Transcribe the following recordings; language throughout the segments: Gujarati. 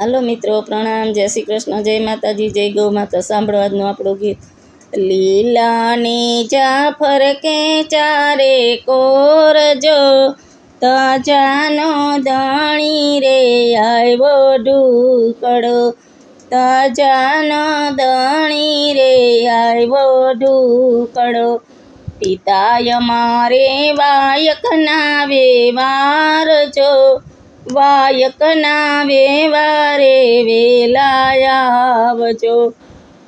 હાલો મિત્રો, પ્રણામ, જય શ્રી કૃષ્ણ, જય માતાજી, જય ગૌ માતા। સાંભળો આજનું આપણું ગીત। લીલાની જાફર કે ચારે કોર જો, તાજાનો દાણી રે આવ્યો ઢુકડો, તાજાનો દાણી રે આવ્યો ઢુકડો। પિતાય મારે વાયકના વ્યવહાર જો, વાયકના વ્યવહારે વેલા આવજો।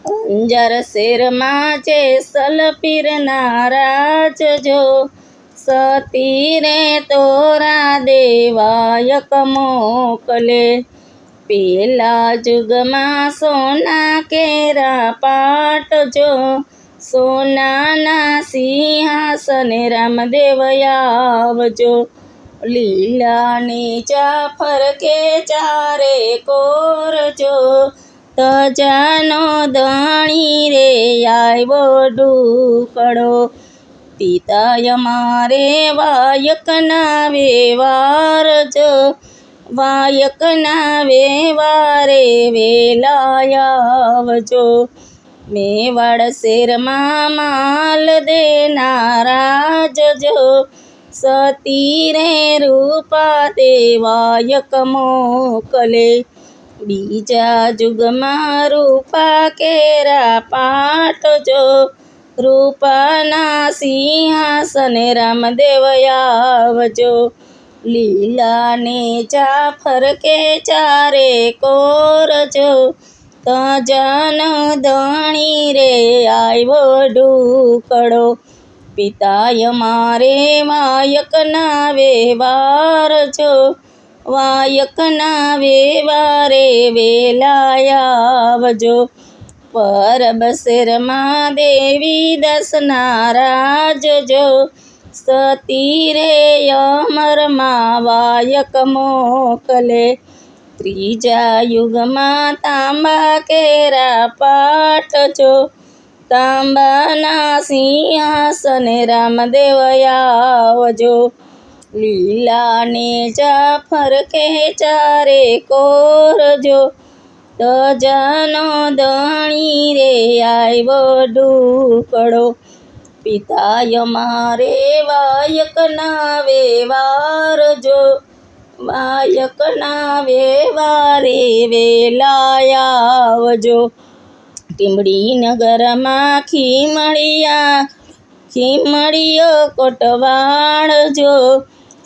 અંજાર શેરમાં જેસલ પીરના રાજ જો, સતી રે તોરા દેવાયક મોકલે। પેલા જુગમાં સોના કેરા પાટજો, સોનાના સિંહાસન રામદેવ આવજો। લીલાની જાફર કે ચારે કોર જો, તજાનો દાણી રે આવ્યો ઢુકડો। પિતાય મારે વાયકના વ્યવહાર જો, વાયકના વ્યવહારે વેલા આવજો। મેવાડ શેરમાં માલ દેનારા જો, સતી રે રૂપા દેવાયક મોકલે। બીજા જુગમાં રૂપા કેરા પાટજો, રૂપાના સિંહાસન રામદેવ આવજો। લીલાને જાફર કે ચારે કોર જો, તજાનો દાણી રે આવ્યો ઢુકડો। પિતાય મારે વાયકના વ્યવહાર જો, વાયકના વ્યવહારે વેલા આવજો। પરબ શેરમાં દેવી દસના રાજ જો, સતી રે અમરમાં વાયક મોકલે। ત્રીજા યુગમાં તાંબા કેરા પાટજો, તાંબાના સિંહાસન રામદેવ આવજો। લીલાને જાફર કે ચારે કોર જો, તજાનો દાણી રે આવ્યો ઢુકડો। પિતાય મારે વાયકના વ્યવહાર જો, વાયકના વ્યવહારે વેલા આવજો। ટીંબડી નગરમાં ખીમળિયો કોટવાળ જો,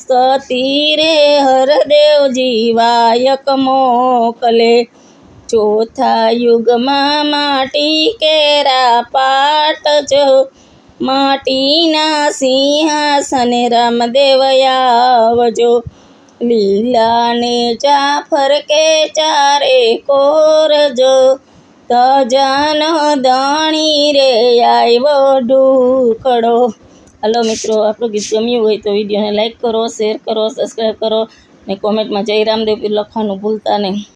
સતી રે હરદેવજી વાયક મોકલે। ચોથા યુગમાં માટી કેરા પાટજો, માટીના સિંહાસન રામદેવ આવજો। લીલાને જાફર કે ચારે કોર જો, તજાનો દાણી રે આવ્યો ઢુકડો। હાલો મિત્રો, આપણું ગીત ગમ્યું હોય તો વિડીયોને લાઈક કરો, શેર કરો, સબસ્ક્રાઈબ કરો ને કોમેન્ટમાં જય રામદેવ લખવાનું ભૂલતા નહીં।